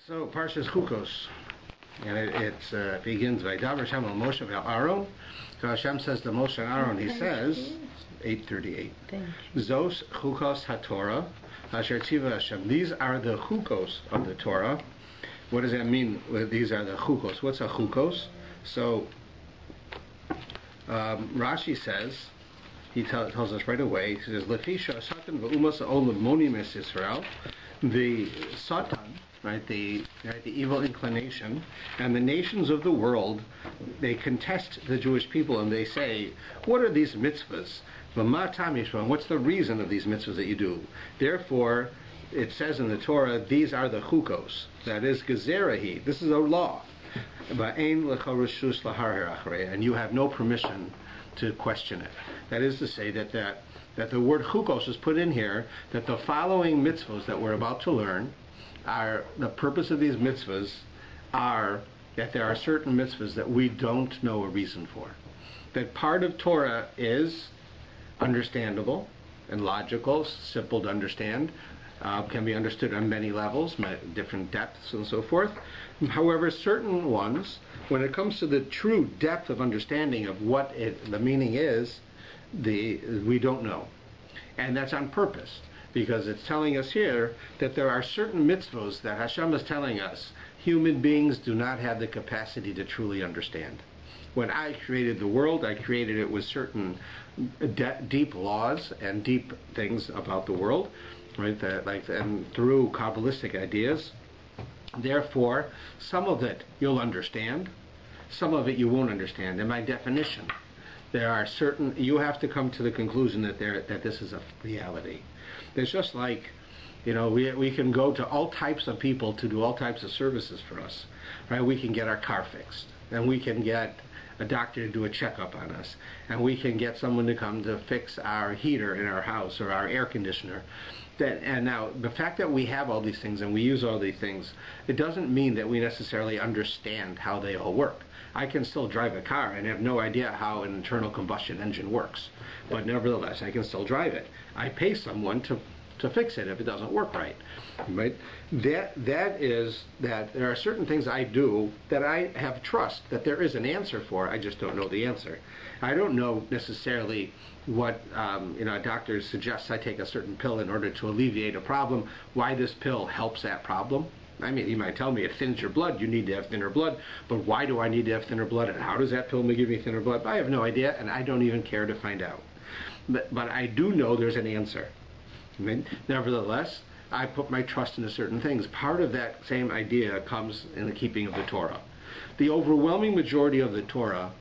So Parshas Chukos, and it begins by Davar Hashem al Moshe vel Aaron. So Hashem says to Moshe and Aaron, he says, 8:38. Zos Chukos HaTorah, Asher Tziva Hashem. These are the Chukos of the Torah. What does that mean? These are the Chukos. What's a Chukos? So Rashi says, he tells us right away. He says, Lefisha Satan v'umas ha'olam monim es Yisrael. The Satan, right, the evil inclination, and the nations of the world, they contest the Jewish people and they say, what are these mitzvahs? What's the reason of these mitzvahs that you do? Therefore, it says in the Torah, these are the chukos. That is gezerahi. This is a law. And you have no permission to question it. That is to say that the word chukos is put in here, that the following mitzvahs that we're about to learn are, the purpose of these mitzvahs are that there are certain mitzvahs that we don't know a reason for. That part of Torah is understandable and logical, simple to understand, can be understood on many levels, different depths and so forth. However, certain ones, when it comes to the true depth of understanding of what the meaning is, we don't know. And that's on purpose, because it's telling us here that there are certain mitzvahs that Hashem is telling us human beings do not have the capacity to truly understand. When I created the world, I created it with certain deep laws and deep things about the world, right? And through Kabbalistic ideas. Therefore, some of it you'll understand, some of it you won't understand. And by definition, there are certain, you have to come to the conclusion that this is a reality. It's just like, we can go to all types of people to do all types of services for us, right? We can get our car fixed, and we can get a doctor to do a checkup on us, and we can get someone to come to fix our heater in our house or our air conditioner. And now, the fact that we have all these things and we use all these things, it doesn't mean that we necessarily understand how they all work. I can still drive a car and have no idea how an internal combustion engine works, but nevertheless, I can still drive it. I pay someone to fix it if it doesn't work right. That is that there are certain things I do that I have trust that there is an answer for. I just don't know the answer. I don't know necessarily what a doctor suggests I take a certain pill in order to alleviate a problem, why this pill helps that problem. I mean, he might tell me it thins your blood, you need to have thinner blood, but why do I need to have thinner blood, and how does that pill give me thinner blood? I have no idea, and I don't even care to find out. But I do know there's an answer. Nevertheless, I put my trust into certain things. Part of that same idea comes in the keeping of the Torah. The overwhelming majority of the Torah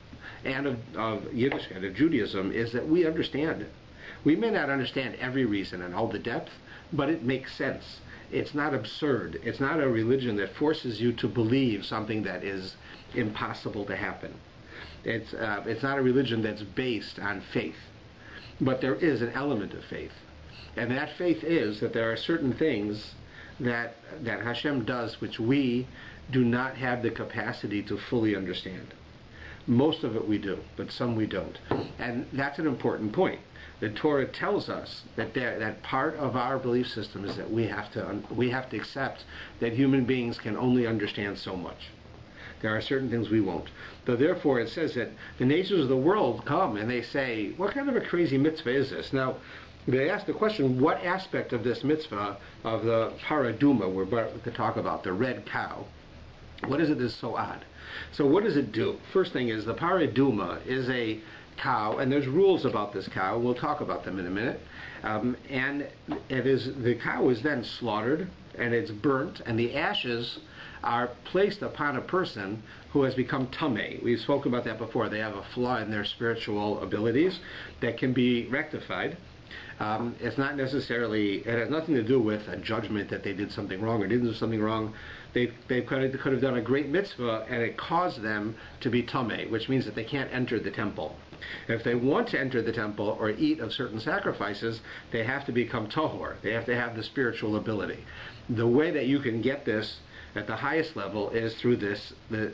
and of Yiddishkeit, of Judaism, is that we understand it. We may not understand every reason and all the depth, but it makes sense. It's not absurd. It's not a religion that forces you to believe something that is impossible to happen. It's not a religion that's based on faith, but there is an element of faith. And that faith is that there are certain things that Hashem does which we do not have the capacity to fully understand. Most of it we do, but some we don't. And that's an important point. The Torah tells us that part of our belief system is that we have to accept that human beings can only understand so much. There are certain things we won't. So therefore it says that the nations of the world come and they say, what kind of a crazy mitzvah is this? Now, they ask the question, what aspect of this mitzvah, of the paraduma we're about to talk about, the red cow, what is it that's so odd? So what does it do? First thing is, the paraduma is a cow, and there's rules about this cow. We'll talk about them in a minute. And the cow is then slaughtered, and it's burnt, and the ashes are placed upon a person who has become tameh. We've spoken about that before. They have a flaw in their spiritual abilities that can be rectified. It's not necessarily, it has nothing to do with a judgment that they did something wrong or didn't do something wrong. They could have done a great mitzvah and it caused them to be tameh, which means that they can't enter the temple. If they want to enter the temple or eat of certain sacrifices, they have to become tahor. They have to have the spiritual ability. The way that you can get this at the highest level is through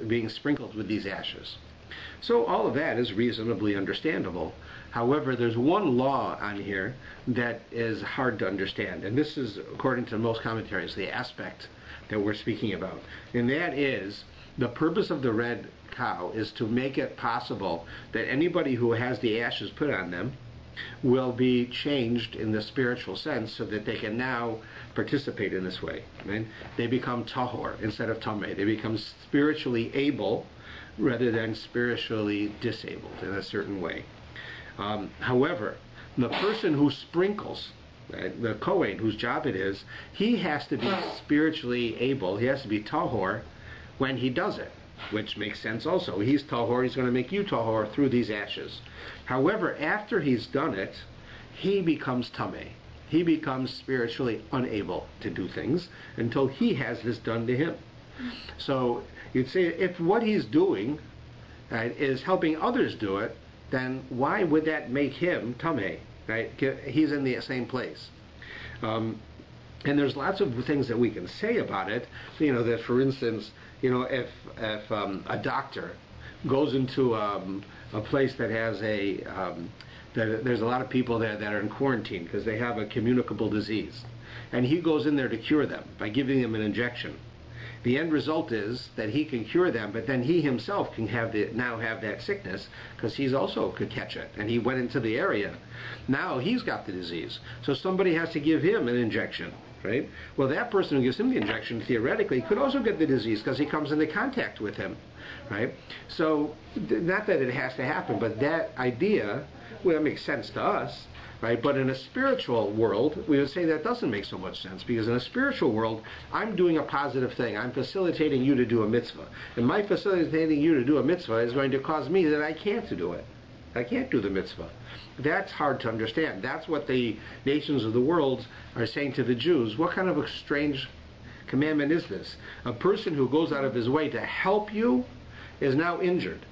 being sprinkled with these ashes. So all of that is reasonably understandable. However, there's one law on here that is hard to understand, and this is, according to most commentaries, the aspect that we're speaking about. And that is, the purpose of the red cow is to make it possible that anybody who has the ashes put on them will be changed in the spiritual sense so that they can now participate in this way. Right? They become tahor instead of tameh. They become spiritually able rather than spiritually disabled in a certain way. However, the person who sprinkles, right, the Kohen, whose job it is, he has to be spiritually able, he has to be tahor when he does it, which makes sense also. He's tahor, he's going to make you tahor through these ashes. However, after he's done it, he becomes tameh. He becomes spiritually unable to do things until he has this done to him. So you'd say if what he's doing is helping others do it, then why would that make him tameh? Right? He's in the same place. And there's lots of things that we can say about it. That for instance, if a doctor goes into a place that has there's a lot of people there that are in quarantine because they have a communicable disease, and he goes in there to cure them by giving them an injection. The end result is that he can cure them, but then he himself can now have that sickness because he's also could catch it, and he went into the area. Now he's got the disease, so somebody has to give him an injection, right? Well, that person who gives him the injection theoretically could also get the disease because he comes into contact with him, right? So not that it has to happen, but that idea, well, it makes sense to us. Right? But in a spiritual world, we would say that doesn't make so much sense, because in a spiritual world, I'm doing a positive thing. I'm facilitating you to do a mitzvah. And my facilitating you to do a mitzvah is going to cause me that I can't do it. I can't do the mitzvah. That's hard to understand. That's what the nations of the world are saying to the Jews. What kind of a strange commandment is this? A person who goes out of his way to help you is now injured.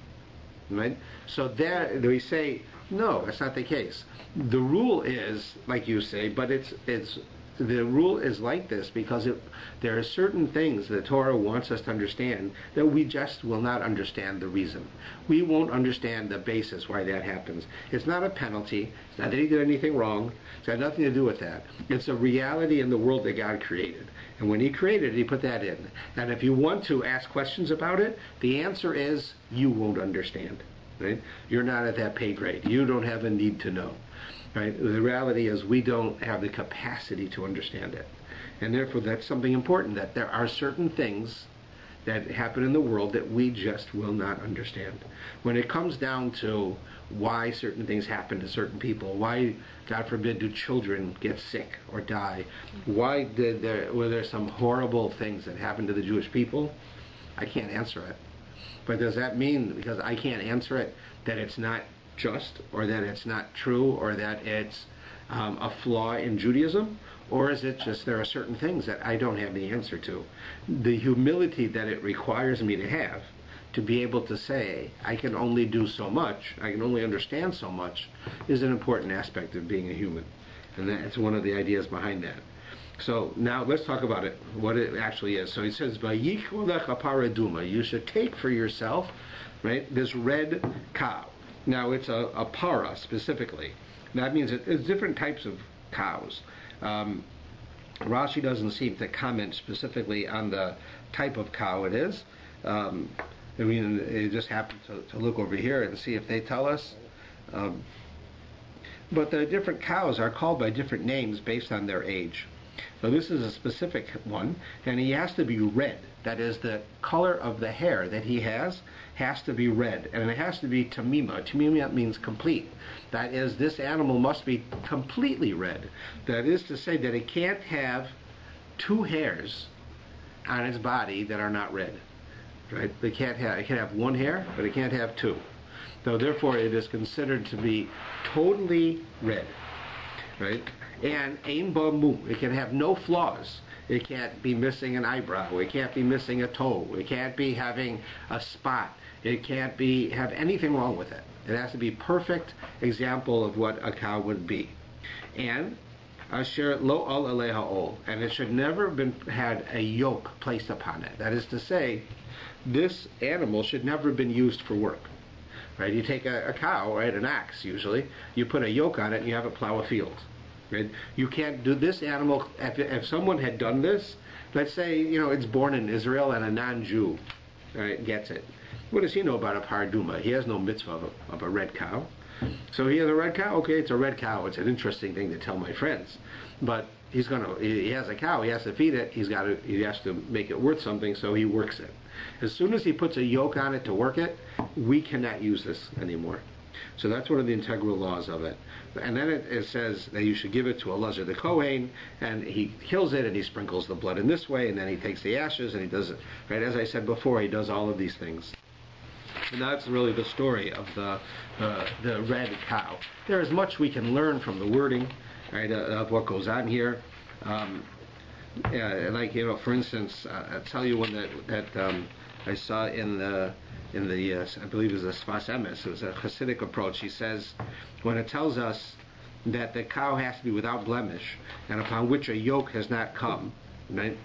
Right? So there we say, no, that's not the case. The rule is, like you say, but the rule is like this because there are certain things the Torah wants us to understand that we just will not understand the reason. We won't understand the basis why that happens. It's not a penalty. It's not that he did anything wrong. It's got nothing to do with that. It's a reality in the world that God created. And when he created it, he put that in. And if you want to ask questions about it, the answer is you won't understand. Right? You're not at that pay grade. You don't have a need to know. Right? The reality is we don't have the capacity to understand it. And therefore that's something important, that there are certain things that happen in the world that we just will not understand. When it comes down to why certain things happen to certain people, why, God forbid, do children get sick or die, were there some horrible things that happened to the Jewish people, I can't answer it. But does that mean, because I can't answer it, that it's not just, or that it's not true, or that it's a flaw in Judaism? Or is it just there are certain things that I don't have the answer to? The humility that it requires me to have to be able to say, I can only do so much, I can only understand so much, is an important aspect of being a human. And that's one of the ideas behind that. So now let's talk about it, what it actually is. So he says, you should take for yourself, right, this red cow. Now it's a para specifically. That means it's different types of cows. Rashi doesn't seem to comment specifically on the type of cow it is. I mean, it just happened to look over here and see if they tell us. But the different cows are called by different names based on their age. So this is a specific one, and he has to be red. That is, the color of the hair that he has to be red, and it has to be tamima. Tamima means complete. That is, this animal must be completely red. That is to say that it can't have two hairs on its body that are not red. Right? It can have one hair, but it can't have two. So therefore, it is considered to be totally red. Right? And ein ba mu, it can have no flaws. It can't be missing an eyebrow. It can't be missing a toe. It can't be having a spot. It can't have anything wrong with it. It has to be perfect example of what a cow would be. And asher lo al aleha ol, and it should never have had a yoke placed upon it. That is to say, this animal should never have been used for work. Right? You take a cow, right, an ox usually, you put a yoke on it and you have it plow a field. Right? You can't do this animal, if someone had done this, let's say, it's born in Israel and a non-Jew, right, gets it. What does he know about a paraduma? He has no mitzvah of a red cow. So he has a red cow. Okay, it's a red cow. It's an interesting thing to tell my friends, but he has a cow. He has to feed it. He has to make it worth something. So he works it. As soon as he puts a yoke on it to work it, we cannot use this anymore. So that's one of the integral laws of it. And then it says that you should give it to Elazar the Kohen, and he kills it, and he sprinkles the blood in this way, and then he takes the ashes, and he does it. Right, as I said before, he does all of these things. And that's really the story of the red cow. There is much we can learn from the wording, right, of what goes on here. For instance, I'll tell you one that I saw in the I believe it was a Sfas Emes. It was a Hasidic approach. He says, when it tells us that the cow has to be without blemish, and upon which a yoke has not come, right?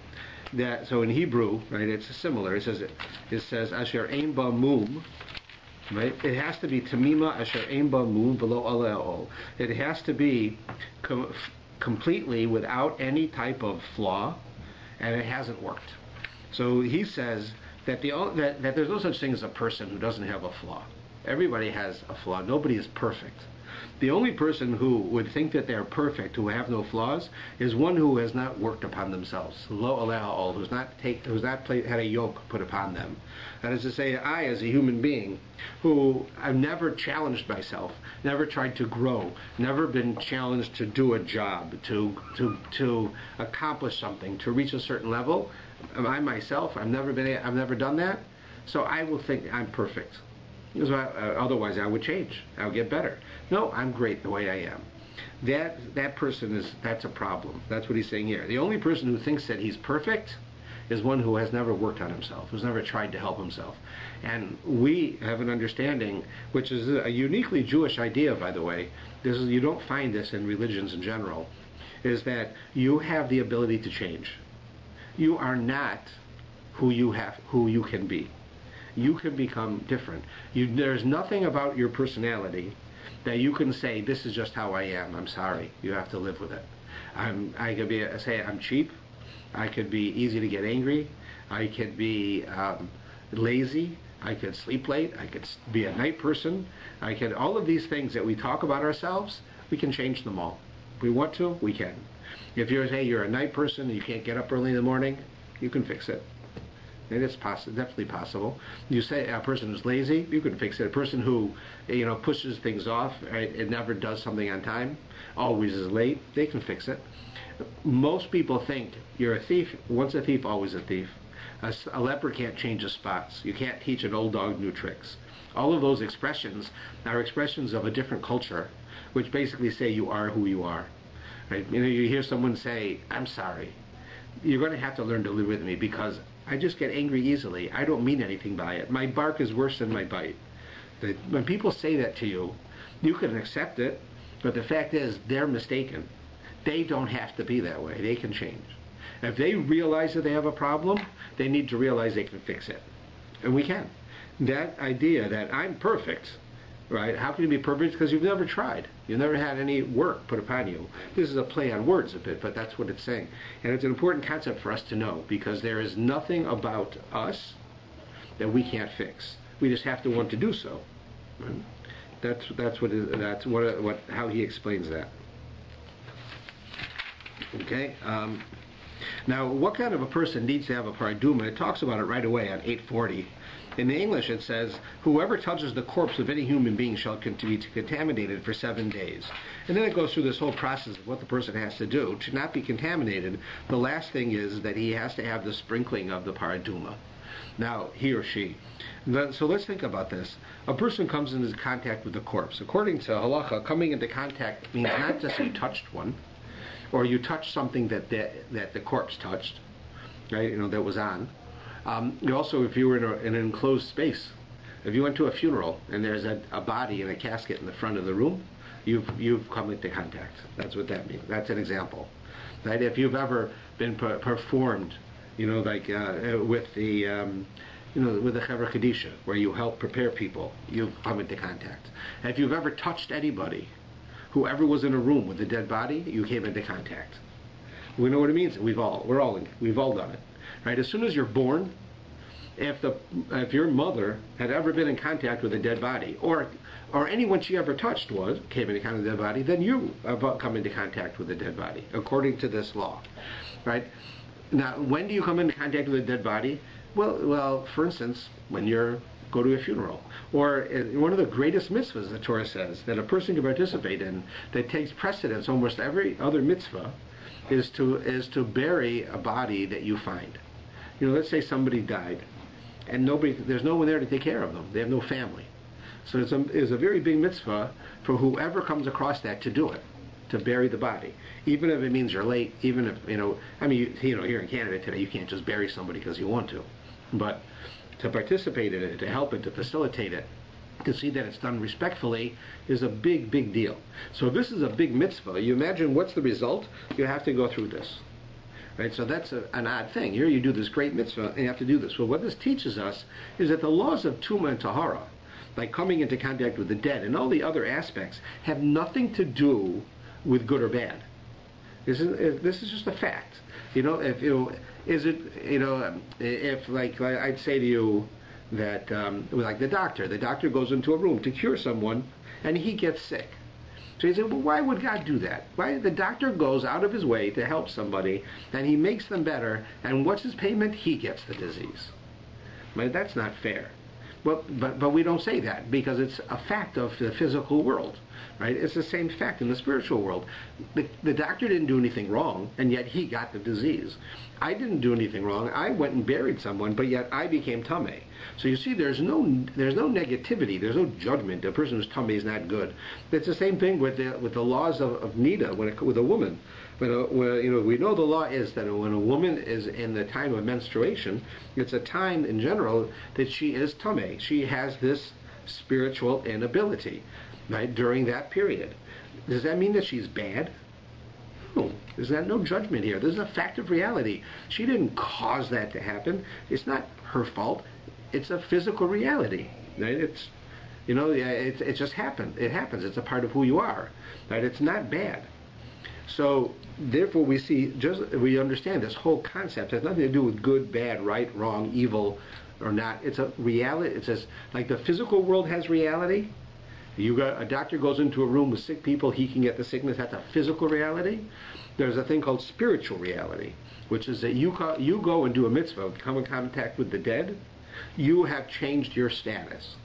So in Hebrew, right, it's similar. It says Asher Ein Ba Mum, right? It has to be Tamima Asher Ein Ba Mum below Aleo. It has to be completely without any type of flaw, and it hasn't worked. So he says that that there's no such thing as a person who doesn't have a flaw. Everybody has a flaw. Nobody is perfect. The only person who would think that they're perfect, who have no flaws, is one who has not worked upon themselves. Lo aleha'ol, who's not had a yoke put upon them. That is to say, I, as a human being, who I've never challenged myself, never tried to grow, never been challenged to do a job, to accomplish something, to reach a certain level. I myself, I've never done that. So I will think I'm perfect. Otherwise, I would change. I would get better. No, I'm great the way I am. That person that's a problem. That's what he's saying here. The only person who thinks that he's perfect is one who has never worked on himself, who's never tried to help himself. And we have an understanding, which is a uniquely Jewish idea, by the way. You don't find this in religions in general, is that you have the ability to change. You are not who you can be. You can become different. There's nothing about your personality that you can say, this is just how I am. I'm sorry. You have to live with it. I could say I'm cheap. I could be easy to get angry. I could be lazy. I could sleep late. I could be a night person. All of these things that we talk about ourselves, we can change them all. If we want to, we can. If you're a night person and you can't get up early in the morning, you can fix it. And it's definitely possible. You say a person who's lazy, you can fix it. A person who, pushes things off, right, and never does something on time, always is late, they can fix it. Most people think you're a thief. Once a thief, always a thief. A leper can't change his spots. You can't teach an old dog new tricks. All of those expressions are expressions of a different culture, which basically say you are who you are. Right? You hear someone say, I'm sorry. You're going to have to learn to live with me because I just get angry easily. I don't mean anything by it. My bark is worse than my bite. When people say that to you, you can accept it, but the fact is they're mistaken. They don't have to be that way. They can change. If they realize that they have a problem, they need to realize they can fix it. And we can. That idea that I'm perfect, right? How can you be perfect? Because you've never tried. You've never had any work put upon you. This is a play on words a bit, but that's what it's saying. And it's an important concept for us to know because there is nothing about us that we can't fix. We just have to want to do so. Right? That's how he explains that. Okay. Now, what kind of a person needs to have a paraduma? It talks about it right away on 840. In the English, it says, whoever touches the corpse of any human being shall be contaminated for 7 days. And then it goes through this whole process of what the person has to do. To not be contaminated, the last thing is that he has to have the sprinkling of the paraduma. Now, he or she. So let's think about this. A person comes into contact with the corpse. According to halacha, coming into contact means not just you touched one, or you touched something that the corpse touched, right? That was on. Also, if you were in an enclosed space, if you went to a funeral and there's a body in a casket in the front of the room, you've come into contact. That's what that means. That's an example, right? If you've ever been performed, with the with the Chevra Kadisha, where you help prepare people, you've come into contact. And if you've ever touched anybody, whoever was in a room with a dead body, you came into contact. We know what it means. We've all done it, right? As soon as you're born, if your mother had ever been in contact with a dead body, or anyone she ever touched came into contact with a dead body, then you have come into contact with a dead body, according to this law, right? Now, when do you come into contact with a dead body? Well, for instance, when you go to a funeral, or one of the greatest mitzvahs the Torah says that a person can participate in, that takes precedence almost every other mitzvah, is to bury a body that you find. Let's say somebody died, and there's no one there to take care of them. They have no family. So it's a very big mitzvah for whoever comes across that to do it, to bury the body, even if it means you're late. Even if here in Canada today, you can't just bury somebody because you want to, but to participate in it, to help it, to facilitate it, to see that it's done respectfully is a big, big deal. So if this is a big mitzvah, you imagine what's the result? You have to go through this. Right? So that's an odd thing. Here you do this great mitzvah and you have to do this. Well, what this teaches us is that the laws of Tumah and Tahara, like coming into contact with the dead and all the other aspects, have nothing to do with good or bad. This is just a fact. If like I'd say to you that like the doctor goes into a room to cure someone and he gets sick. So you say, well, why would God do that? Why the doctor goes out of his way to help somebody and he makes them better, and what's his payment? He gets the disease. But that's not fair. But we don't say that because it's a fact of the physical world, right? It's the same fact in the spiritual world. The doctor didn't do anything wrong, and yet he got the disease. I didn't do anything wrong. I went and buried someone, but yet I became tamei. So you see, there's no negativity. There's no judgment. A person who's tamei is not good. It's the same thing with the laws of nida with a woman. We know the law is that when a woman is in the time of menstruation, it's a time in general that she is tamei. She has this spiritual inability, right, during that period. Does that mean that she's bad? No. There's no judgment here. This is a fact of reality. She didn't cause that to happen. It's not her fault. It's a physical reality, right? It just happened. It happens. It's a part of who you are, right? It's not bad. So therefore, we understand this whole concept has nothing to do with good, bad, right, wrong, evil, or not. It's a reality. It says like the physical world has reality. A doctor goes into a room with sick people, he can get the sickness. That's a physical reality. There's a thing called spiritual reality, which is that you go and do a mitzvah, come in contact with the dead. You have changed your status.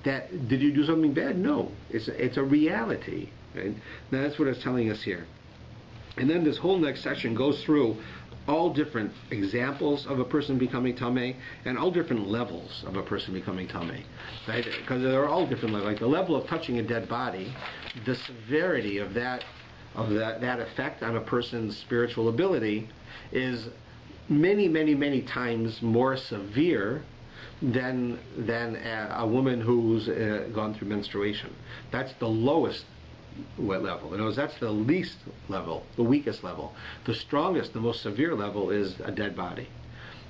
Did you do something bad? No. It's a reality. Right? Now that's what it's telling us here. And then this whole next section goes through all different examples of a person becoming tamei and all different levels of a person becoming tamei, right? Because they're all different levels. Like the level of touching a dead body, the severity of that effect on a person's spiritual ability is many, many, many times more severe than a woman who's gone through menstruation. That's the lowest level. In other words, that's the least level, the weakest level. The strongest, the most severe level is a dead body.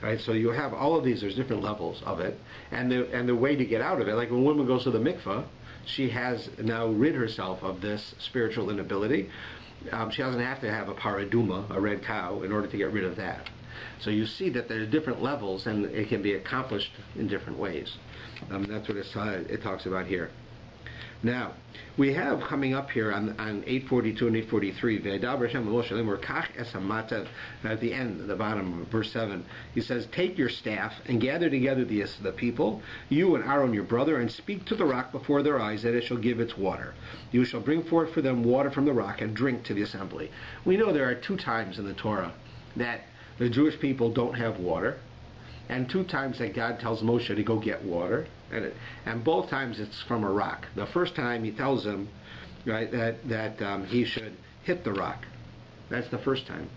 Right? So you have all of these, there's different levels of it. And the way to get out of it, like when a woman goes to the mikveh, she has now rid herself of this spiritual inability. She doesn't have to have a paraduma, a red cow, in order to get rid of that. So you see that there's different levels and it can be accomplished in different ways. That's what it talks about here. Now, we have coming up here on 842 and 843, at the end, the bottom of verse 7, he says, take your staff and gather together the people, you and Aaron your brother, and speak to the rock before their eyes that it shall give its water. You shall bring forth for them water from the rock and drink to the assembly. We know there are 2 times in the Torah that the Jewish people don't have water, and 2 times that God tells Moshe to go get water, and both times it's from a rock. The first time he tells him, right, that he should hit the rock. That's the first time.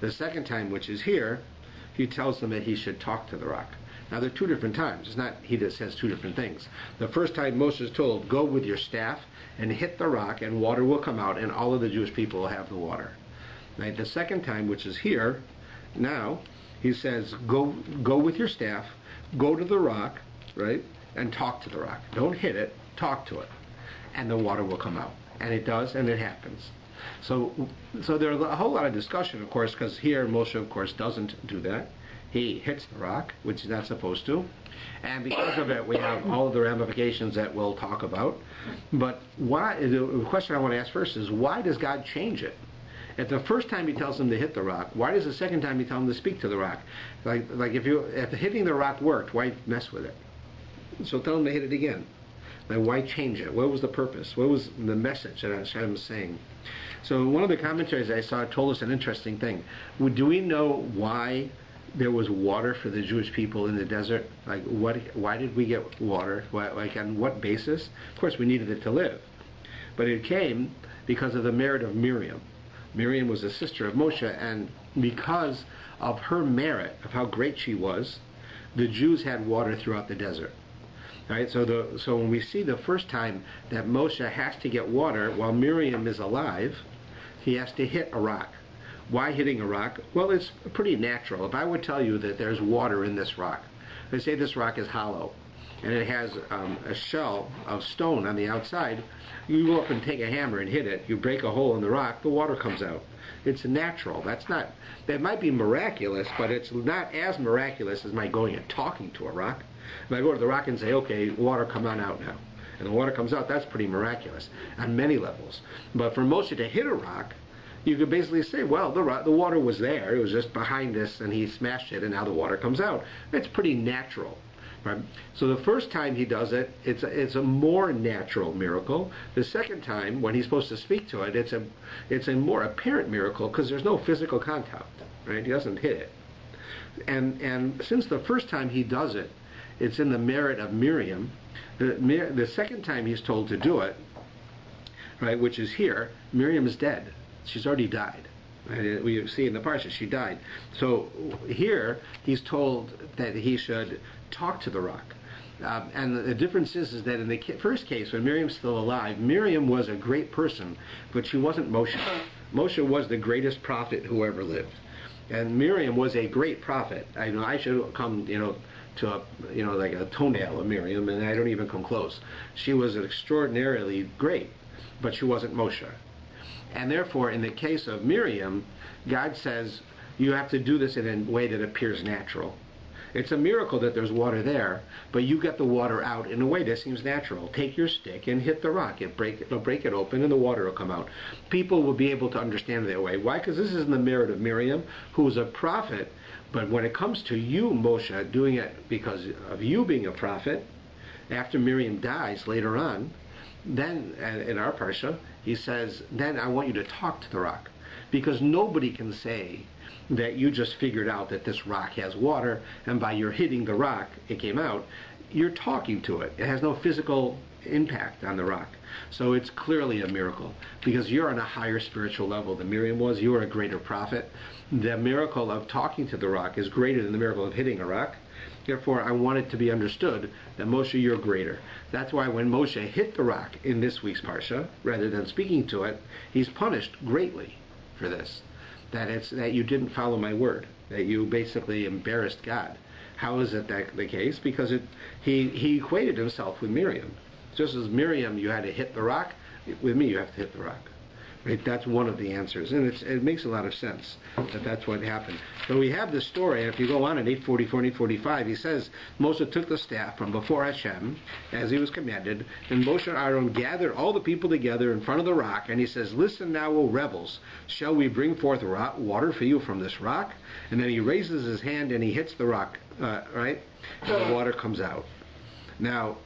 The second time, which is here, he tells them that he should talk to the rock. Now there are 2 different times. It's not he just says 2 different things. The first time Moshe is told, go with your staff and hit the rock, and water will come out, and all of the Jewish people will have the water. Right? The second time, which is here, now he says, go with your staff, go to the rock, right, and talk to the rock. Don't hit it, talk to it, and the water will come out. And it does, and it happens. So there's a whole lot of discussion, of course, because here Moshe, of course, doesn't do that. He hits the rock, which he's not supposed to. And because of it, we have all of the ramifications that we'll talk about. But why? The question I want to ask first is, why does God change it? At the first time he tells him to hit the rock, why does the second time he tell him to speak to the rock? Like if hitting the rock worked, why mess with it? So tell him to hit it again. Like, why change it? What was the purpose? What was the message that Hashem was saying? So one of the commentaries I saw told us an interesting thing. Do we know why there was water for the Jewish people in the desert? Like, why did we get water? On what basis? Of course, we needed it to live. But it came because of the merit of Miriam. Miriam was a sister of Moshe, and because of her merit, of how great she was, the Jews had water throughout the desert. Right? So when we see the first time that Moshe has to get water while Miriam is alive, he has to hit a rock. Why hitting a rock? Well, it's pretty natural. If I would tell you that there's water in this rock, let's say this rock is hollow, and it has a shell of stone on the outside, you go up and take a hammer and hit it, you break a hole in the rock, the water comes out. It's natural. That might be miraculous, but it's not as miraculous as my going and talking to a rock. If I go to the rock and say, okay, water, come on out now, and the water comes out, that's pretty miraculous on many levels. But for Moshe to hit a rock, you could basically say, well, the water was there, it was just behind us, and he smashed it, and now the water comes out. It's pretty natural. Right? So the first time he does it, it's a more natural miracle. The second time, when he's supposed to speak to it, it's a more apparent miracle because there's no physical contact. Right? He doesn't hit it. And since the first time he does it, it's in the merit of Miriam. The second time he's told to do it, right, which is here, Miriam is dead. She's already died. Right? We see in the parsha she died. So here he's told that he should talk to the rock. And the difference is that in the first case, when Miriam's still alive, Miriam was a great person, but she wasn't Moshe. Moshe was the greatest prophet who ever lived, and Miriam was a great prophet. I should come, to like a toenail of Miriam, and I don't even come close. She was extraordinarily great, but she wasn't Moshe. And therefore, in the case of Miriam, God says, you have to do this in a way that appears natural. It's a miracle that there's water there, but you get the water out in a way that seems natural. Take your stick and hit the rock. It'll break it open and the water will come out. People will be able to understand it that way. Why? Because this isn't the merit of Miriam, who was a prophet, but when it comes to you, Moshe, doing it because of you being a prophet, after Miriam dies later on, then in our parsha, he says, then I want you to talk to the rock. Because nobody can say that you just figured out that this rock has water, and by your hitting the rock, it came out. You're talking to it. It has no physical impact on the rock. So it's clearly a miracle, because you're on a higher spiritual level than Miriam was. You are a greater prophet. The miracle of talking to the rock is greater than the miracle of hitting a rock. Therefore, I want it to be understood that Moshe, you're greater. That's why when Moshe hit the rock in this week's parsha, rather than speaking to it, he's punished greatly for this. That you didn't follow my word, that you basically embarrassed God. How is it that the case? Because he equated himself with Miriam. Just as Miriam, you had to hit the rock, with me you have to hit the rock. Right? That's one of the answers, and it makes a lot of sense that that's what happened. So we have this story, and if you go on in 844 and 845, he says, Moshe took the staff from before Hashem, as he was commanded, and Moshe and Aaron gathered all the people together in front of the rock, and he says, listen now, O rebels, shall we bring forth water for you from this rock? And then he raises his hand and he hits the rock, right? And the water comes out. Now,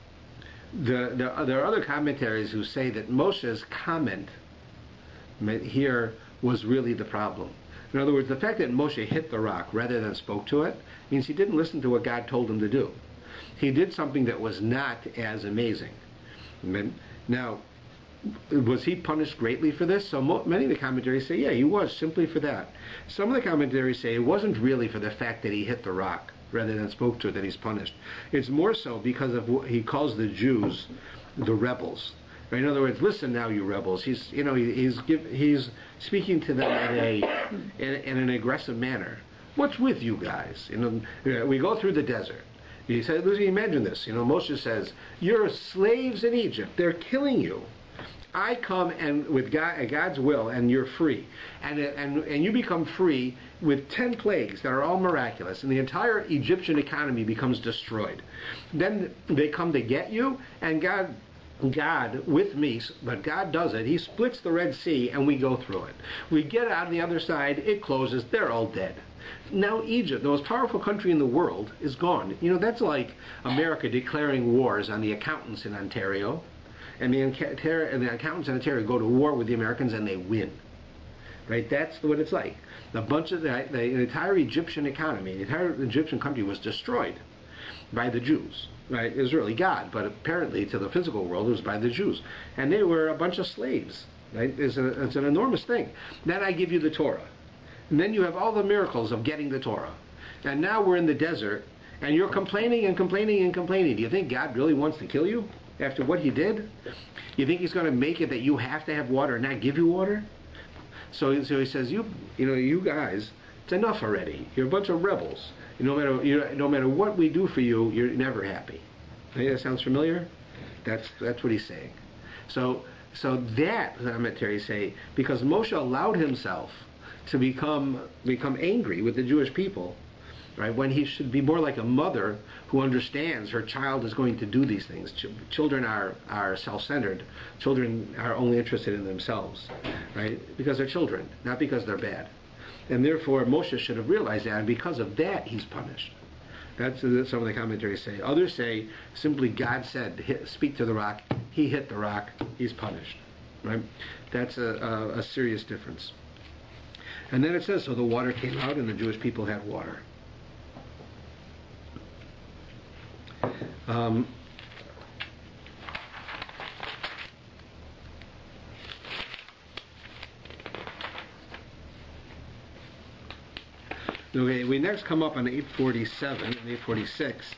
there are other commentaries who say that Moshe's comment here was really the problem. In other words, the fact that Moshe hit the rock rather than spoke to it means he didn't listen to what God told him to do. He did something that was not as amazing. Now, was he punished greatly for this? So many of the commentaries say, yeah, he was, simply for that. Some of the commentaries say it wasn't really for the fact that he hit the rock rather than spoke to it that he's punished. It's more so because of what he calls the Jews the rebels. In other words, listen now, you rebels. He's speaking to them in an aggressive manner. What's with you guys? We go through the desert. He said, imagine this. Moshe says, you're slaves in Egypt. They're killing you. I come and with God's will, and you're free, and you become free with 10 plagues that are all miraculous, and the entire Egyptian economy becomes destroyed. Then they come to get you, and God with me, but God does it. He splits the Red Sea, and we go through it. We get out on the other side. It closes. They're all dead. Now Egypt, the most powerful country in the world, is gone. That's like America declaring wars on the accountants in Ontario. And the accountants in Ontario go to war with the Americans and they win. Right? That's what it's like. A bunch of the entire Egyptian economy, the entire Egyptian country was destroyed by the Jews. Right? It was really God, but apparently to the physical world it was by the Jews. And they were a bunch of slaves. Right? It's an enormous thing. Then I give you the Torah. And then you have all the miracles of getting the Torah. And now we're in the desert, and you're complaining and complaining and complaining. Do you think God really wants to kill you after what he did? You think he's going to make it that you have to have water and not give you water? So he says, you guys, it's enough already. You're a bunch of rebels. No matter what we do for you, you're never happy. Hey, that sounds familiar? That's what he's saying. So that, the commentaries say, because Moshe allowed himself to become angry with the Jewish people, right? When he should be more like a mother who understands her child is going to do these things. Children are self-centered. Children are only interested in themselves, right? Because they're children, not because they're bad. And therefore, Moshe should have realized that, and because of that, he's punished. That's what some of the commentaries say. Others say simply God said, speak to the rock. He hit the rock. He's punished, right? That's a serious difference. And then it says, so the water came out and the Jewish people had water. Okay, we next come up on 847 and 846.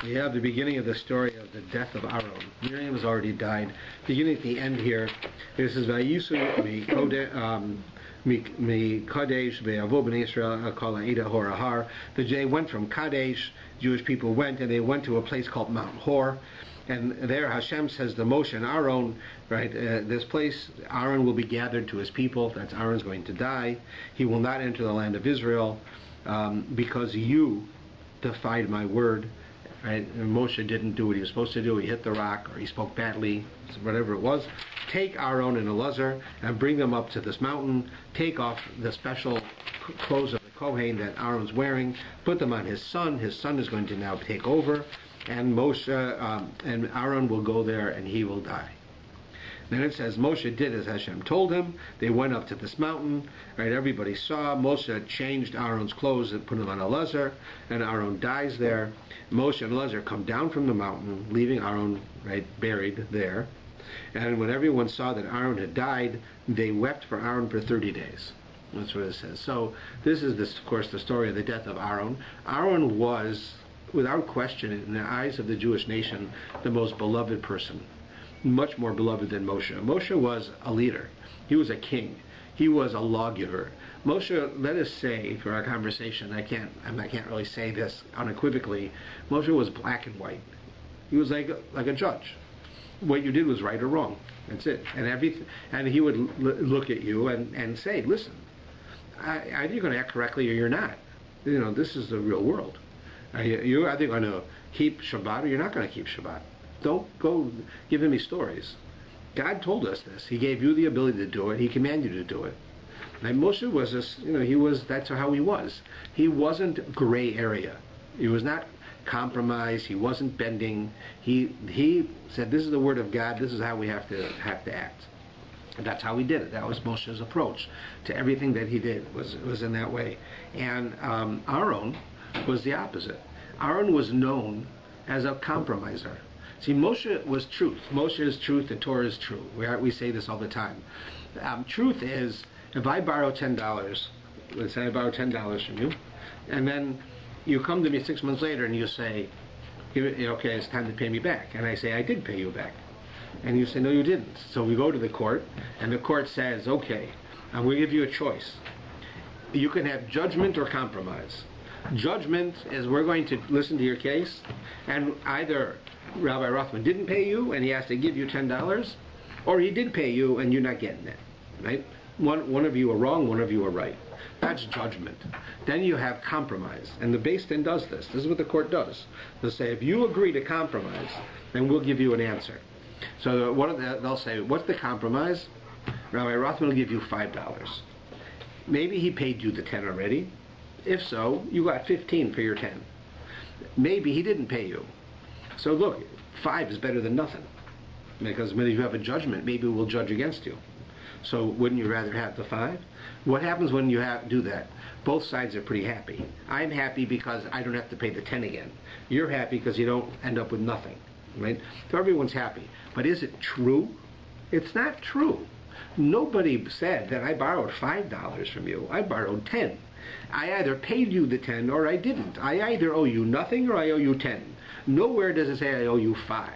We have the beginning of the story of the death of Aaron. Miriam has already died. Beginning at the end here, this is Vayisu Mi Kadesh ve'avo b'nei Israel kol Ida Hor Ahar. The day went from Kadesh. Jewish people went, and they went to a place called Mount Hor, and there Hashem says to Moshe and Aaron, right? This place, Aaron will be gathered to his people. That's Aaron's going to die. He will not enter the land of Israel because you defied my word. Right? And Moshe didn't do what he was supposed to do. He hit the rock, or he spoke badly, whatever it was. Take Aaron and Elazar and bring them up to this mountain. Take off the special clothes of the Kohen that Aaron's wearing. Put them on his son. His son is going to now take over, and Moshe and Aaron will go there, and he will die. Then it says Moshe did as Hashem told him. They went up to this mountain. Right? Everybody saw. Moshe changed Aaron's clothes and put them on Elazar, and Aaron dies there. Moshe and Elazar come down from the mountain, leaving Aaron buried there. And when everyone saw that Aaron had died, they wept for Aaron for 30 days. That's what it says. So this is, of course, the story of the death of Aaron. Aaron was, without question, in the eyes of the Jewish nation, the most beloved person. Much more beloved than Moshe. Moshe was a leader. He was a king. He was a lawgiver. Moshe, let us say, for our conversation, I can't really say this unequivocally, Moshe was black and white. He was like a judge. What you did was right or wrong. That's it. And he would look at you and say, listen, either you're going to act correctly or you're not. This is the real world. You're either going to keep Shabbat or you're not going to keep Shabbat. Don't go giving me stories. God told us this. He gave you the ability to do it. He commanded you to do it. And Moshe was that's how he was. He wasn't gray area. He was not compromised. He wasn't bending. He said, this is the word of God. This is how we have to act. And that's how he did it. That was Moshe's approach to everything that he did, was in that way. And Aaron was the opposite. Aaron was known as a compromiser. See, Moshe was truth. Moshe is truth. The Torah is true. We say this all the time. Truth is, if I borrow $10, let's say I borrow $10 from you, and then you come to me 6 months later and you say, okay, it's time to pay me back. And I say, I did pay you back. And you say, no, you didn't. So we go to the court, and the court says, okay, I'm going to give you a choice. You can have judgment or compromise. Judgment is we're going to listen to your case, and either Rabbi Rothman didn't pay you and he has to give you $10, Or he did pay you and you're not getting it, right? One of you are wrong, one of you are right. That's judgment. Then you have compromise. And the Beis Din does this. This is what the court does. They'll say, if you agree to compromise, then we'll give you an answer. So they'll say, what's the compromise? Rabbi Rothman will give you $5. Maybe he paid you the 10 already. If so, you got 15 for your 10. Maybe he didn't pay you. So look, 5 is better than nothing. Because when you have a judgment, maybe we'll judge against you. So wouldn't you rather have the 5? What happens when you do that? Both sides are pretty happy. I'm happy because I don't have to pay the 10 again. You're happy because you don't end up with nothing, right? So everyone's happy. But is it true? It's not true. Nobody said that I borrowed $5 from you. I borrowed 10. I either paid you the 10 or I didn't. I either owe you nothing or I owe you 10. Nowhere does it say I owe you 5.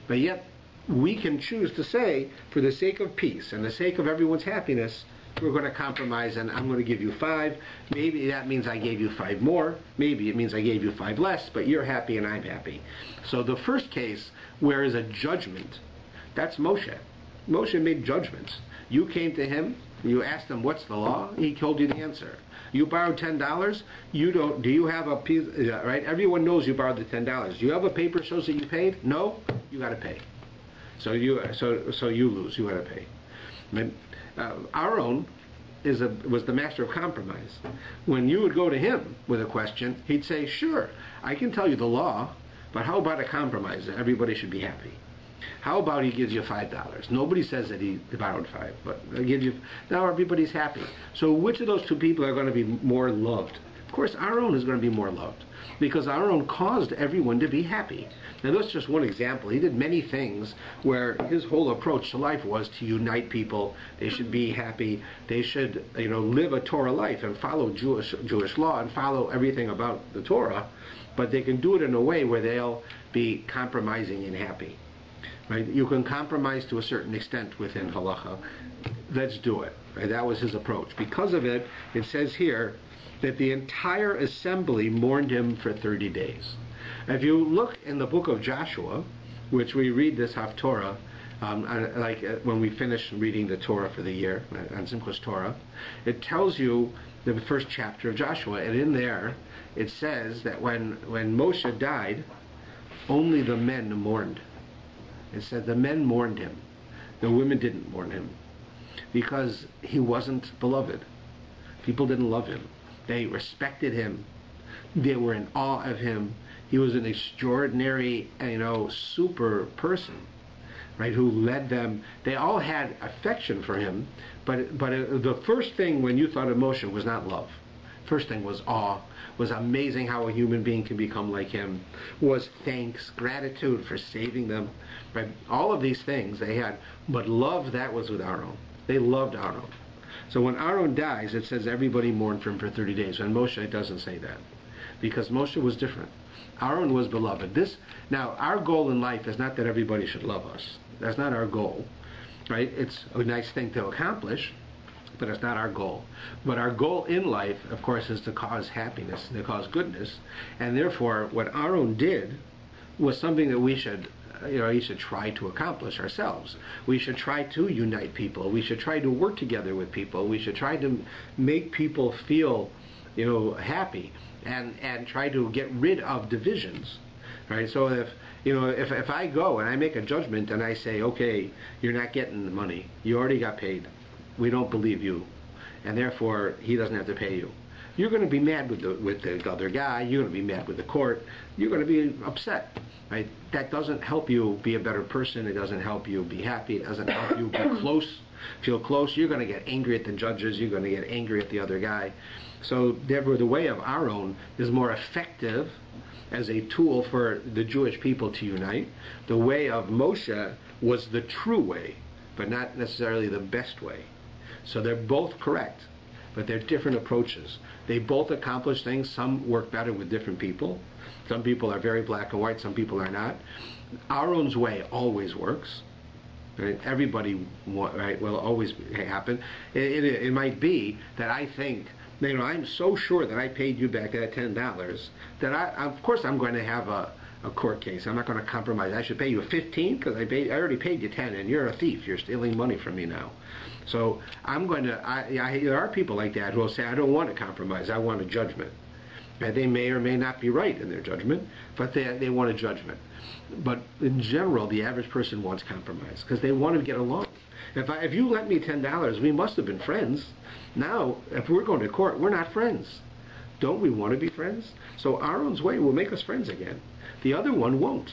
But yet we can choose to say, for the sake of peace and the sake of everyone's happiness, we're going to compromise and I'm going to give you 5. Maybe that means I gave you 5 more. Maybe it means I gave you 5 less, but you're happy and I'm happy. So the first case, where is a judgment, that's Moshe. Moshe made judgments. You came to him, you asked him what's the law, he told you the answer. You borrowed $10, do you have a piece, right? Everyone knows you borrowed the $10. Do you have a paper that shows that you paid? No, you got to pay. So you lose, you got to pay. Aaron was the master of compromise. When you would go to him with a question, he'd say, sure, I can tell you the law, but how about a compromise? Everybody should be happy. How about he gives you $5? Nobody says that he borrowed 5, but I give you, now everybody's happy. So which of those two people are going to be more loved? Of course, Aaron is going to be more loved, because Aaron caused everyone to be happy. Now that's just one example. He did many things where his whole approach to life was to unite people. They should be happy. They should, live a Torah life and follow Jewish law and follow everything about the Torah, but they can do it in a way where they'll be compromising and happy. Right? You can compromise to a certain extent within halacha. Let's do it. Right? That was his approach. Because of it, it says here that the entire assembly mourned him for 30 days. If you look in the book of Joshua, which we read this Haftorah, when we finish reading the Torah for the year, on Simchas Torah, it tells you the first chapter of Joshua, and in there it says that when Moshe died, only the men mourned. It said the men mourned him. The women didn't mourn him because he wasn't beloved. People didn't love him. They respected him. They were in awe of him. He was an extraordinary, super person, right, who led them. They all had affection for him, but the first thing when you thought of Moshe was not love. First thing was awe, was amazing how a human being can become like him, was thanks, gratitude for saving them, right? All of these things they had, but love, that was with Aaron. They loved Aaron. So when Aaron dies, it says everybody mourned for him for 30 days. When Moshe, it doesn't say that, because Moshe was different. Aaron was beloved. Now, our goal in life is not that everybody should love us. That's not our goal, right? It's a nice thing to accomplish, but it's not our goal. But our goal in life, of course, is to cause happiness, to cause goodness. And therefore, what Aaron did was something that we should try to accomplish ourselves. We should try to unite people. We should try to work together with people. We should try to make people feel, happy, and try to get rid of divisions. Right? So if I go and I make a judgment and I say, okay, you're not getting the money. You already got paid. We don't believe you, and therefore he doesn't have to pay you. You're going to be mad with the other guy. You're going to be mad with the court. You're going to be upset. Right? That doesn't help you be a better person. It doesn't help you be happy. It doesn't help you be feel close. You're going to get angry at the judges. You're going to get angry at the other guy. So therefore, the way of Aaron is more effective as a tool for the Jewish people to unite. The way of Moshe was the true way, but not necessarily the best way. So they're both correct, but they're different approaches. They both accomplish things. Some work better with different people. Some people are very black and white, some people are not. Aaron's way always works. Right? Everybody will always happen. It might be that I think, I'm so sure that I paid you back that $10 that of course I'm going to have a court case. I'm not going to compromise. I should pay you 15 because I already paid you 10, and you're a thief. You're stealing money from me now. So I'm going to. There are people like that who will say, I don't want to compromise. I want a judgment. And they may or may not be right in their judgment, but they want a judgment. But in general, the average person wants compromise because they want to get along. If you lent me $10, we must have been friends. Now, if we're going to court, we're not friends. Don't we want to be friends? So Aaron's way will make us friends again. The other one won't,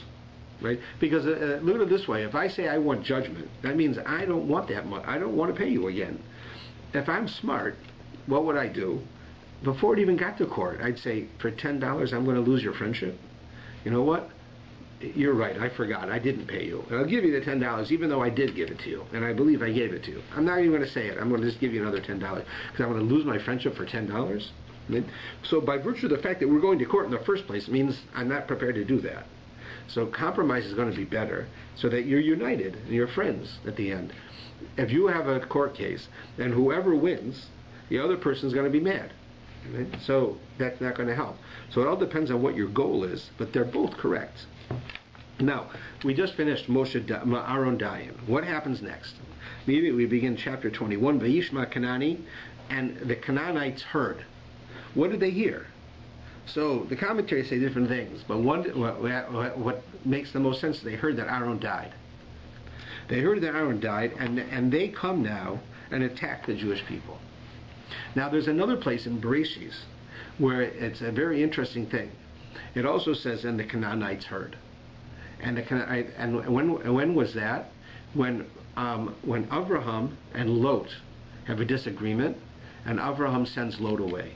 right? Because look at it this way. If I say I want judgment, that means I don't want that much. I don't want to pay you again. If I'm smart, what would I do? Before it even got to court, I'd say, for $10, I'm going to lose your friendship. You know what? You're right, I forgot. I didn't pay you. And I'll give you the $10, even though I did give it to you. And I believe I gave it to you. I'm not even going to say it. I'm going to just give you another $10. Because I'm going to lose my friendship for $10? So by virtue of the fact that we're going to court in the first place, it means I'm not prepared to do that. So compromise is going to be better so that you're united and you're friends at the end. If you have a court case, then whoever wins, the other person's going to be mad. Right? So that's not going to help. So it all depends on what your goal is, but they're both correct. Now, we just finished Aaron dying. What happens next? Immediately we begin chapter 21, Vayishma Kanani, and the Canaanites heard. What did they hear? So the commentaries say different things, but what makes the most sense is they heard that Aaron died. They heard that Aaron died, and they come now and attack the Jewish people. Now there's another place in Bereshit where it's a very interesting thing. It also says, and the Canaanites heard. And when was that? When Avraham and Lot have a disagreement, and Avraham sends Lot away.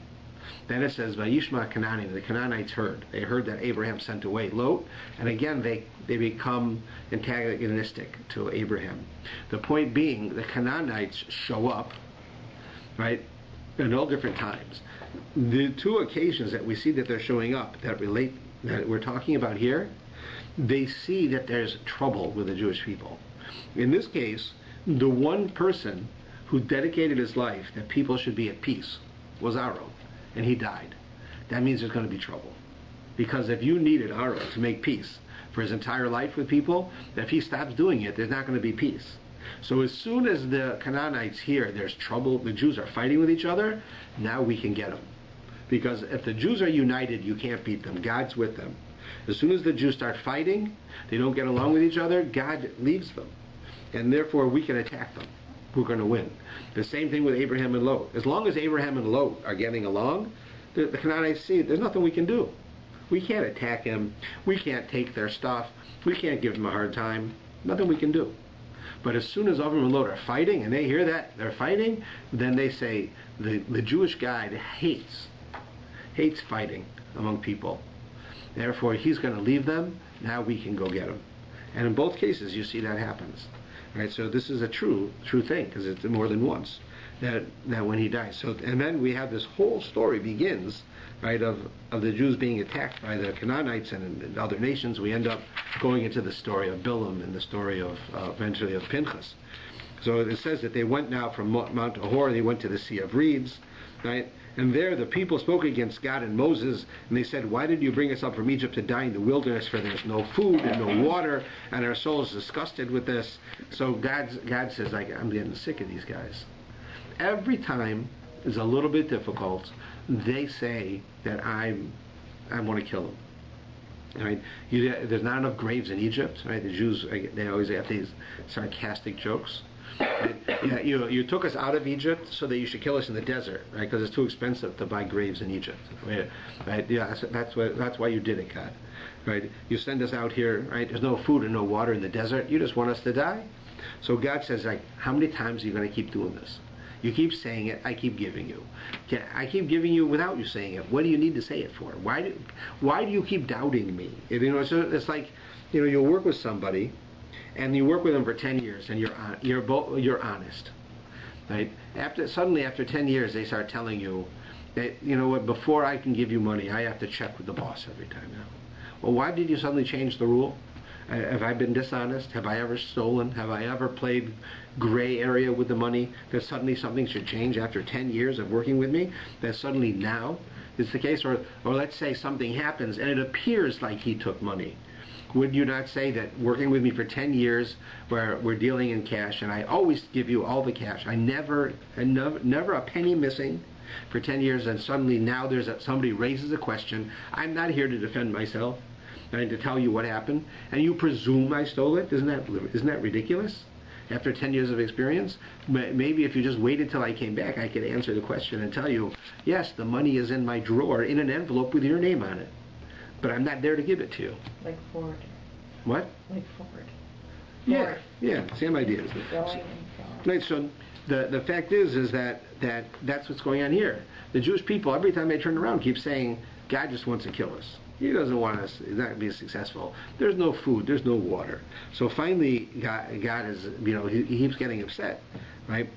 Then it says, Vayishma Kanani, the Canaanites heard. They heard that Abraham sent away Lot, and again they become antagonistic to Abraham. The point being, the Canaanites show up, right, in all different times. The two occasions that we see that they're showing up that we're talking about here, they see that there's trouble with the Jewish people. In this case, the one person who dedicated his life that people should be at peace was Aaron, and he died. That means there's going to be trouble. Because if you needed Aaron to make peace for his entire life with people, if he stops doing it, there's not going to be peace. So as soon as the Canaanites hear there's trouble, the Jews are fighting with each other, now we can get them. Because if the Jews are united, you can't beat them. God's with them. As soon as the Jews start fighting, they don't get along with each other, God leaves them. And therefore we can attack them. We're going to win. The same thing with Abraham and Lot. As long as Abraham and Lot are getting along, the Canaanites see there's nothing we can do. We can't attack him. We can't take their stuff. We can't give them a hard time. Nothing we can do. But as soon as Avram and Lot are fighting, and they hear that they're fighting, then they say the Jewish guy hates fighting among people. Therefore, he's going to leave them. Now we can go get him. And in both cases, you see that happens. Right? So this is a true thing, because it's more than once that when he dies. So, and then we have this whole story begins, right, of the Jews being attacked by the Canaanites and other nations. We end up going into the story of Bilam and the story of eventually of Pinchas. So it says that they went now from Mount Ahor, they went to the Sea of Reeds, right? And there the people spoke against God and Moses, and they said, why did you bring us up from Egypt to die in the wilderness, for there's no food and no water, and our souls disgusted with this. So God says, I'm getting sick of these guys. Every time is a little bit difficult, they say that I want to kill them. Right? There's not enough graves in Egypt. Right? The Jews, they always have these sarcastic jokes. Right? Yeah, you took us out of Egypt so that you should kill us in the desert, right? Because it's too expensive to buy graves in Egypt. Right? Yeah, that's why you did it, God. Right? You send us out here, right? There's no food and no water in the desert. You just want us to die. So God says, how many times are you going to keep doing this? You keep saying it, I keep giving you. I keep giving you without you saying it. What do you need to say it for? Why do you keep doubting me? So it's like, you'll work with somebody, and you work with them for 10 years, and you're honest, right? Suddenly after 10 years, they start telling you that, what, before I can give you money, I have to check with the boss every time now. Well, why did you suddenly change the rule? Have I been dishonest? Have I ever stolen? Have I ever played gray area with the money, that suddenly something should change after 10 years of working with me? That suddenly now is the case? Or let's say something happens and it appears like he took money. Would you not say that working with me for 10 years where we're dealing in cash and I always give you all the cash, I never a penny missing for 10 years, and suddenly now somebody raises a question, I'm not here to defend myself and to tell you what happened, and you presume I stole it? Isn't that ridiculous? After 10 years of experience, maybe if you just waited till I came back, I could answer the question and tell you, yes, the money is in my drawer in an envelope with your name on it. But I'm not there to give it to you. Like Ford. What? Like Ford. Yeah, same idea. Right, so the fact is that's what's going on here. The Jewish people, every time they turn around, keep saying, God just wants to kill us. He doesn't want us not to be successful. There's no food, there's no water. So finally, God is, he keeps getting upset, right?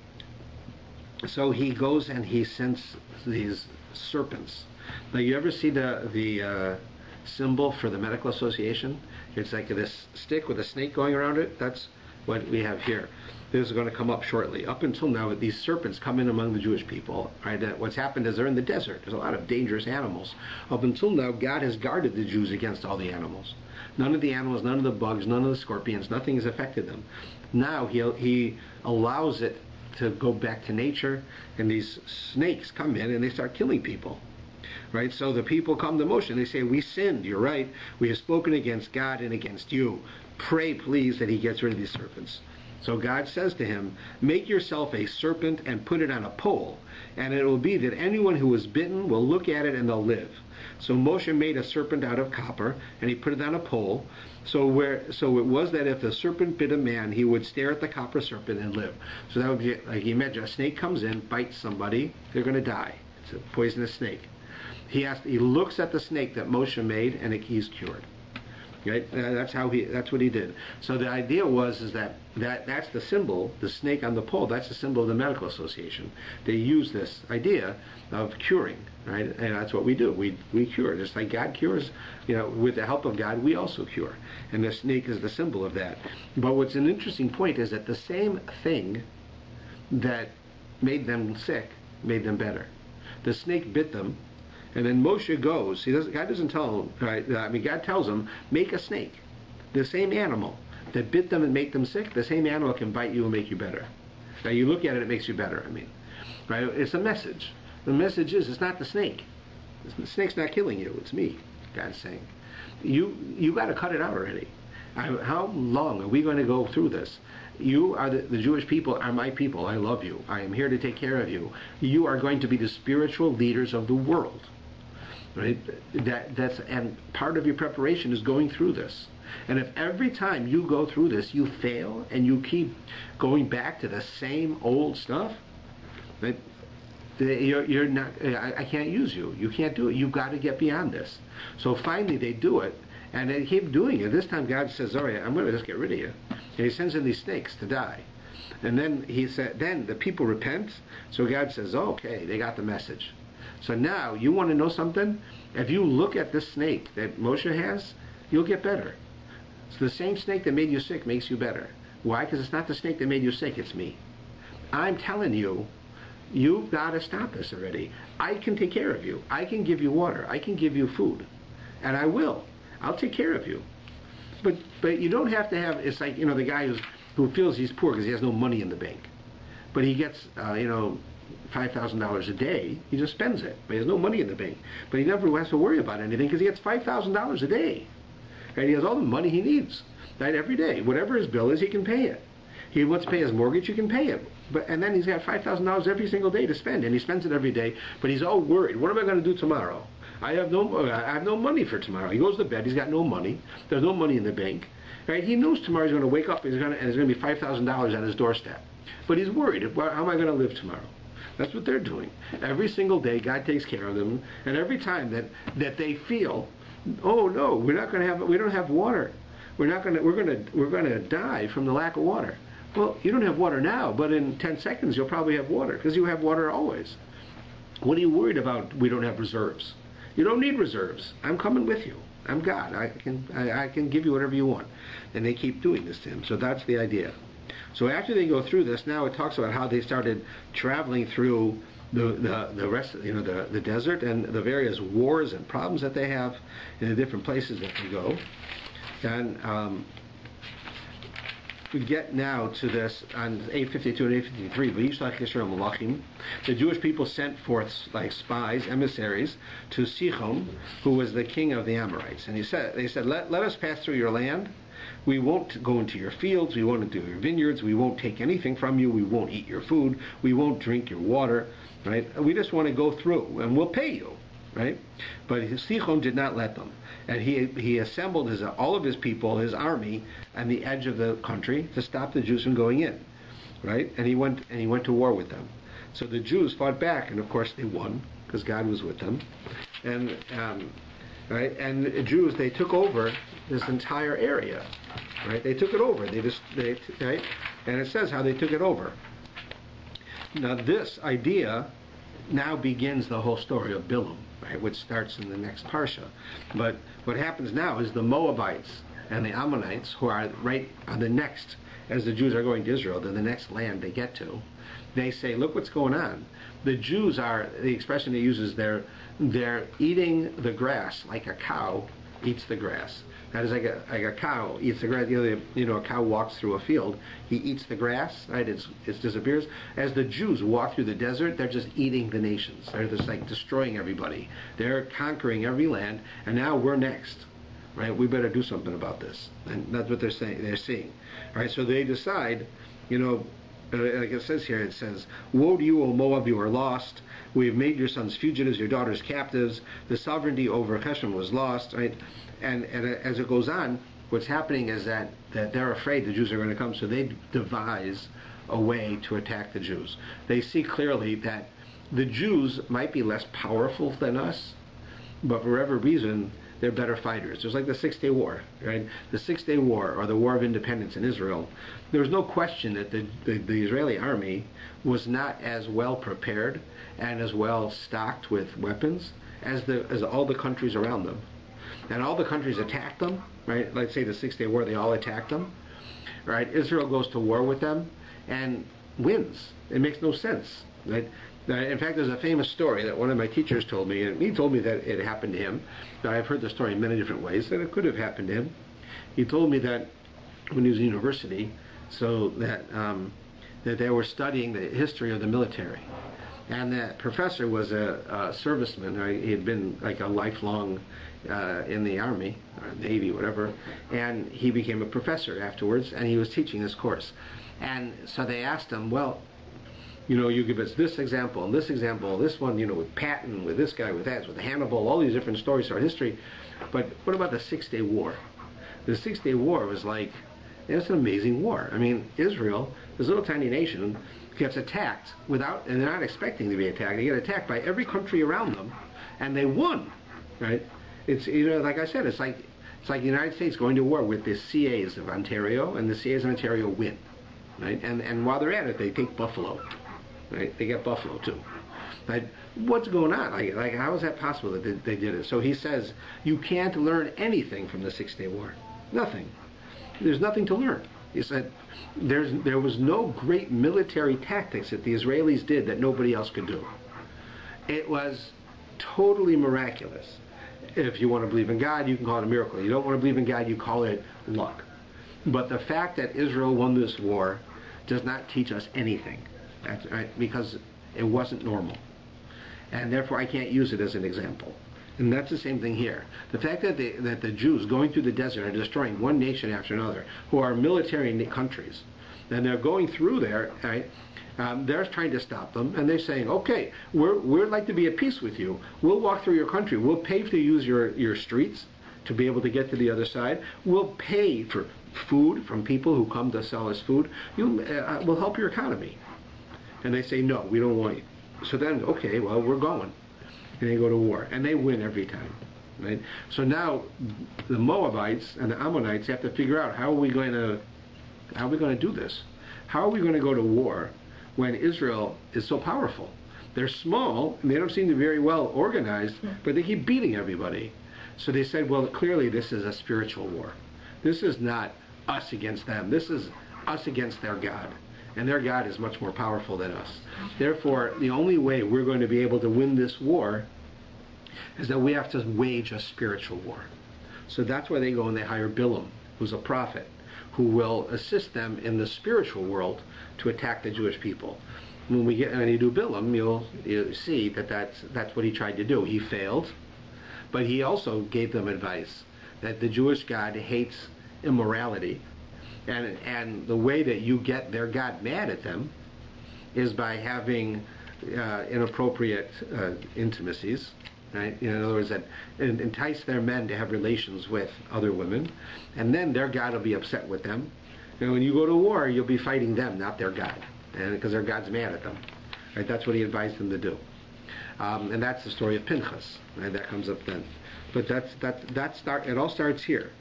So he goes and he sends these serpents. Now, you ever see the symbol for the medical association? It's like this stick with a snake going around it. That's what we have here. This is going to come up shortly. Up until now, these serpents come in among the Jewish people. Right? What's happened is they're in the desert. There's a lot of dangerous animals. Up until now, God has guarded the Jews against all the animals. None of the animals, none of the bugs, none of the scorpions, nothing has affected them. Now he allows it to go back to nature, and these snakes come in and they start killing people. Right? So the people come to Moshe and they say, we sinned, you're right. We have spoken against God and against you. Pray, please, that he gets rid of these serpents. So God says to him, make yourself a serpent and put it on a pole, and it will be that anyone who is bitten will look at it and they'll live. So Moshe made a serpent out of copper, and he put it on a pole. So it was that if the serpent bit a man, he would stare at the copper serpent and live. So that would be, like you imagine, a snake comes in, bites somebody, they're going to die. It's a poisonous snake. He looks at the snake that Moshe made, and he's cured. Right? That's what he did. So the idea was that's the symbol, the snake on the pole. That's the symbol of the medical association. They use this idea of curing, right? And that's what we do. We cure, just like God cures. With the help of God, we also cure. And the snake is the symbol of that. But what's an interesting point is that the same thing that made them sick made them better. The snake bit them. And then Moshe goes. God doesn't tell him, right? God tells him, make a snake. The same animal that bit them and made them sick, the same animal can bite you and make you better. Now you look at it, it makes you better. Right? It's a message. The message is, it's not the snake. The snake's not killing you. It's me. God's saying, you got to cut it out already. How long are we going to go through this? You are the Jewish people are my people. I love you. I am here to take care of you. You are going to be the spiritual leaders of the world. Right? And part of your preparation is going through this. And if every time you go through this you fail and you keep going back to the same old stuff, right, you're not. I can't use you. You can't do it. You've got to get beyond this. So finally they do it, and they keep doing it. This time God says, "All right, I'm going to just get rid of you." And He sends in these snakes to die. And then He said, then the people repent. So God says, oh, "Okay, they got the message." So now, you want to know something? If you look at this snake that Moshe has, you'll get better. So the same snake that made you sick makes you better. Why? Because it's not the snake that made you sick, it's me. I'm telling you, you've got to stop this already. I can take care of you. I can give you water. I can give you food. And I will. I'll take care of you. But you don't have to have, it's like, the guy who feels he's poor because he has no money in the bank. But he gets, $5,000 a day, he just spends it. But he has no money in the bank. But he never has to worry about anything because he gets $5,000 a day. Right? He has all the money he needs, right, every day. Whatever his bill is, he can pay it. He wants to pay his mortgage, you can pay it. And then he's got $5,000 every single day to spend, and he spends it every day. But he's all worried. What am I going to do tomorrow? I have no money for tomorrow. He goes to bed. He's got no money. There's no money in the bank. Right? He knows tomorrow he's going to wake up and there's going to be $5,000 on his doorstep. But he's worried. Well, how am I going to live tomorrow? That's what they're doing. Every single day, God takes care of them, and every time that they feel, oh no, we don't have water. We're going to die from the lack of water. Well, you don't have water now, but in 10 seconds you'll probably have water because you have water always. What are you worried about? We don't have reserves. You don't need reserves. I'm coming with you. I'm God. I can give you whatever you want. And they keep doing this to him. So that's the idea. So after they go through this, now it talks about how they started traveling through the rest, the desert and the various wars and problems that they have in the different places that they go. And we get now to this on 852 and 853. The Jewish people sent forth like spies, emissaries, to Sichon, who was the king of the Amorites. And they said, let us pass through your land. We won't go into your fields. We won't do your vineyards. We won't take anything from you. We won't eat your food. We won't drink your water. Right? We just want to go through, and we'll pay you. Right? But Sichon did not let them. And he assembled all of his people, his army, on the edge of the country to stop the Jews from going in, right? And he went to war with them. So the Jews fought back, and of course they won because God was with them. And right, and the Jews, they took over this entire area, right? They took it over. Right? And it says how they took it over. Now this idea now begins the whole story of Bilam, right, which starts in the next parsha. But what happens now is the Moabites and the Ammonites, who are right on the next, as the Jews are going to Israel, the next land they get to, they say, look what's going on. The Jews are, the expression they use is they're eating the grass like a cow eats the grass. That is like a cow eats the grass. A cow walks through a field. He eats the grass, right? It disappears. As the Jews walk through the desert, they're just eating the nations. They're just like destroying everybody. They're conquering every land, and now we're next, right? We better do something about this. And that's what they're saying. They're seeing, right? So they decide, like it says here, it says, "Woe to you, O Moab, you are lost. We have made your sons fugitives, your daughters captives. The sovereignty over Heshbon was lost," right? And as it goes on, what's happening is that they're afraid the Jews are going to come, so they devise a way to attack the Jews. They see clearly that the Jews might be less powerful than us, but for whatever reason, they're better fighters. Just like the 6-Day War, right? The 6-Day War, or the War of Independence in Israel, there was no question that the Israeli army was not as well prepared and as well stocked with weapons as all the countries around them. And all the countries attacked them, right? Let's say the 6-Day War, they all attacked them, right? Israel goes to war with them and wins. It makes no sense, right? In fact, there's a famous story that one of my teachers told me, and he told me that it happened to him. Now, I've heard the story in many different ways, that it could have happened to him. He told me that when he was in university, so that they were studying the history of the military. And that professor was a serviceman, right? He had been like a lifelong in the Army, or Navy, whatever, and he became a professor afterwards, and he was teaching this course. And so they asked him, well, you give us this example, and this one, with Patton, with this guy, with that, with Hannibal, all these different stories throughout history. But what about the 6-Day War? The 6-Day War was like, it's an amazing war. I mean, Israel, this little tiny nation, gets attacked and they're not expecting to be attacked. They get attacked by every country around them, and they won, right? It's, like I said, it's like the United States going to war with the CAs of Ontario, and the CAs of Ontario win, right? And while they're at it, they take Buffalo. Right? They get Buffalo too. Like, what's going on? Like, how is that possible that they did it? So he says, you can't learn anything from the 6-Day War. Nothing. There's nothing to learn. He said, there was no great military tactics that the Israelis did that nobody else could do. It was totally miraculous. If you want to believe in God, you can call it a miracle. You don't want to believe in God, you call it luck. But the fact that Israel won this war does not teach us anything. That's right, because it wasn't normal, and therefore I can't use it as an example. And that's the same thing here. The fact that the Jews going through the desert are destroying one nation after another, who are military countries, and they're going through there, right? They're trying to stop them, and they're saying, okay, we'd like to be at peace with you. We'll walk through your country. We'll pay to use your streets to be able to get to the other side. We'll pay for food from people who come to sell us food. We'll help your economy. And they say, no, we don't want you. So then, okay, well, we're going. And they go to war. And they win every time. Right? So now the Moabites and the Ammonites have to figure out how are we going to do this? How are we going to go to war when Israel is so powerful? They're small, and they don't seem to be very well organized, but they keep beating everybody. So they said, well, clearly this is a spiritual war. This is not us against them. This is us against their God. and their God is much more powerful than us. Therefore, the only way we're going to be able to win this war is that we have to wage a spiritual war. So that's why they go and they hire Bilam, who's a prophet, who will assist them in the spiritual world to attack the Jewish people. When you do Bilam, you'll see that that's what he tried to do. He failed, but he also gave them advice that the Jewish God hates immorality, and the way that you get their God mad at them is by having inappropriate intimacies. Right? In other words, that entice their men to have relations with other women, and then their God will be upset with them. And when you go to war, you'll be fighting them, not their God, because their God's mad at them. Right? That's what he advised them to do, and that's the story of Pinchas. Right? That comes up then, but it all starts here,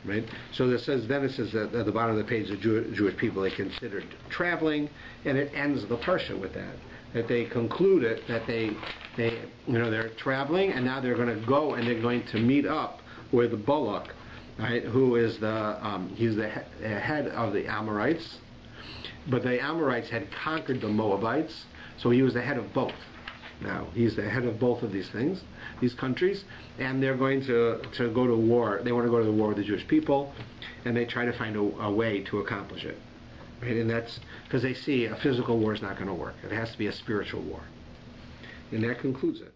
right? So it says at the bottom of the page, the Jewish people, they considered traveling, and it ends the parsha with that. That they concluded that they're traveling, and now they're going to go and they're going to meet up with Balak, right? Who is he's the head of the Amorites, but the Amorites had conquered the Moabites, so he was the head of both. Now he's the head of both of these things, these countries, and they're going to go to war. They want to go to the war with the Jewish people, and they try to find a way to accomplish it. Right? And that's because they see a physical war is not going to work. It has to be a spiritual war. And that concludes it.